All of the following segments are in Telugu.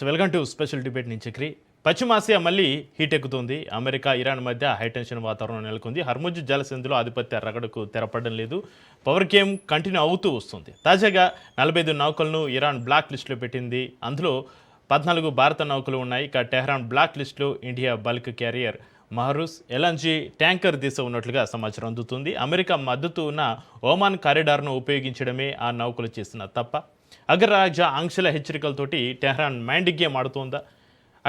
వెల్కమ్ టు స్పెషల్ డిబేట్ నుంచి చక్రి. పశ్చిమాసియా మళ్ళీ హీట్ ఎక్కుతుంది. అమెరికా ఇరాన్ మధ్య హైటెన్షన్ వాతావరణం నెలకొంది. హర్ముజ్ జలసంధిలో ఆధిపత్య రగడకు తెరపడడం లేదు. పవర్ గేమ్ కంటిన్యూ అవుతూ వస్తుంది. తాజాగా 45 నౌకలను ఇరాన్ బ్లాక్ లిస్టులో పెట్టింది. అందులో 14 భారత నౌకలు ఉన్నాయి. ఇక టెహ్రాన్ బ్లాక్ లిస్టులో ఇండియా బల్క్ క్యారియర్ మహరూస్ ఎల్ఎన్జీ ట్యాంకర్ దిశ ఉన్నట్లుగా సమాచారం అందుతుంది. అమెరికా మద్దతు ఉన్న ఓమాన్ కారిడార్ను ఉపయోగించడమే ఆ నౌకలు చేసిన తప్ప. అగ్రరాజ్య ఆంక్షల హెచ్చరికలతోటి టెహ్రాన్ మైండ్ గేమ్ ఆడుతోందా?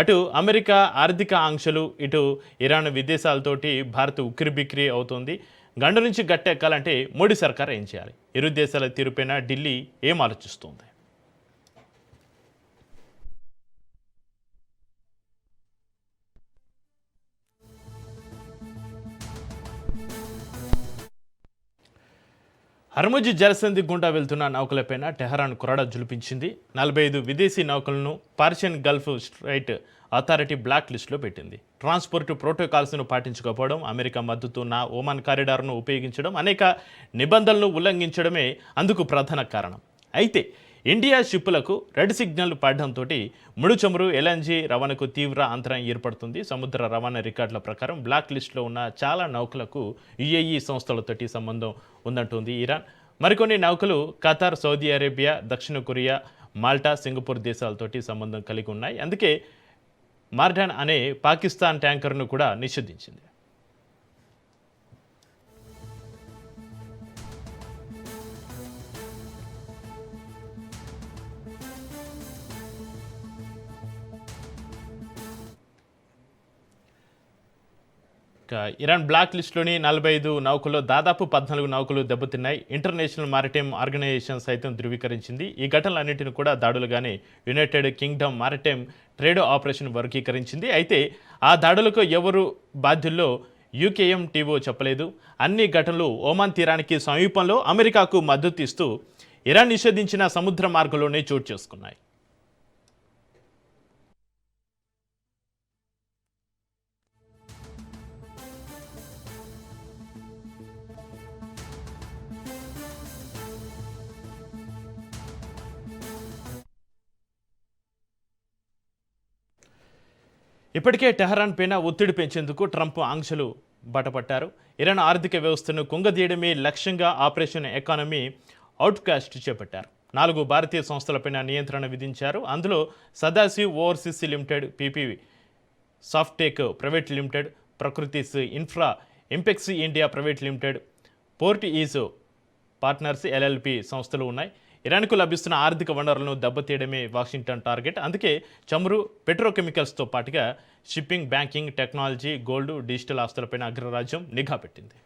అటు అమెరికా ఆర్థిక ఆంక్షలు, ఇటు ఇరాన్ విదేశాలతోటి భారత్ ఉక్కిరిబిక్కిరి అవుతోంది. గండు నుంచి గట్టెక్కాలంటే మోడీ సర్కార్ ఏం చేయాలి? ఇరు దేశాల తీరుపైన ఢిల్లీ ఏం ఆలోచిస్తోంది? హర్ముజ్ జలసంధి గుండా వెళ్తున్న నౌకలపైన టెహరాన్ కొరడ జులిపించింది. 45 విదేశీ నౌకలను Persian Gulf Strait Authority black లిస్టులో పెట్టింది. ట్రాన్స్పోర్ట్ ప్రోటోకాల్స్ను పాటించకపోవడం, అమెరికా మద్దతు ఉన్న ఓమాన్ కారిడార్ను ఉపయోగించడం, అనేక నిబంధనలను ఉల్లంఘించడమే అందుకు ప్రధాన కారణం. అయితే ఇండియా షిప్పులకు రెడ్ సిగ్నల్ పడడంతో ముడి చమురు ఎల్ఎన్జీ రవాణాకు తీవ్ర అంతరాయం ఏర్పడుతుంది. సముద్ర రవాణా రికార్డుల ప్రకారం బ్లాక్ లిస్టులో ఉన్న చాలా నౌకలకు యుఏఈ సంస్థలతోటి సంబంధం ఉందంటుంది ఇరాన్. మరికొన్ని నౌకలు ఖతార్, సౌదీ అరేబియా, దక్షిణ కొరియా, మాల్టా, సింగపూర్ దేశాలతోటి సంబంధం కలిగి ఉన్నాయి. అందుకే మార్డాన్ అనే పాకిస్తాన్ ట్యాంకర్ను కూడా నిషేధించింది. ఇరాన్ బ్లాక్ లిస్టులోని 45 నౌకల్లో దాదాపు 14 నౌకలు దెబ్బతిన్నాయి. ఇంటర్నేషనల్ మారిటైమ్ ఆర్గనైజేషన్ సైతం ధృవీకరించింది. ఈ ఘటనలన్నింటినీ కూడా దాడులుగానే United Kingdom Maritime Trade Operation వర్గీకరించింది. అయితే ఆ దాడులకు ఎవరు బాధ్యుల్లో యూకేఎంటీఓ చెప్పలేదు. అన్ని ఘటనలు ఓమాన్ తీరానికి సమీపంలో అమెరికాకు మద్దతు ఇస్తూ ఇరాన్ నిషేధించిన సముద్ర మార్గంలోనే చోటు చేసుకున్నాయి. ఇప్పటికే టెహరాన్ పైన ఒత్తిడి పెంచేందుకు ట్రంప్ ఆంక్షలు బటపట్టారు. ఇరాన్ ఆర్థిక వ్యవస్థను కుంగదీయడమే లక్ష్యంగా ఆపరేషన్ ఎకానమీ అవుట్కాస్ట్ చేపట్టారు. 4 భారతీయ సంస్థలపైన నియంత్రణ విధించారు. అందులో Sadashiv Overseas Limited, PP Softech Private Limited, Prakritis Infra, Impex India Private Limited, Port Ease Partners LLP సంస్థలు ఉన్నాయి. ఇరాన్కు లభిస్తున్న ఆర్థిక వనరులను దెబ్బతీయడమే వాషింగ్టన్ టార్గెట్. అందుకే చమురు, పెట్రోకెమికల్స్తో పాటుగా shipping, banking, technology, gold, digital ఆస్తులపైన అగ్రరాజ్యం నిఘా పెట్టింది.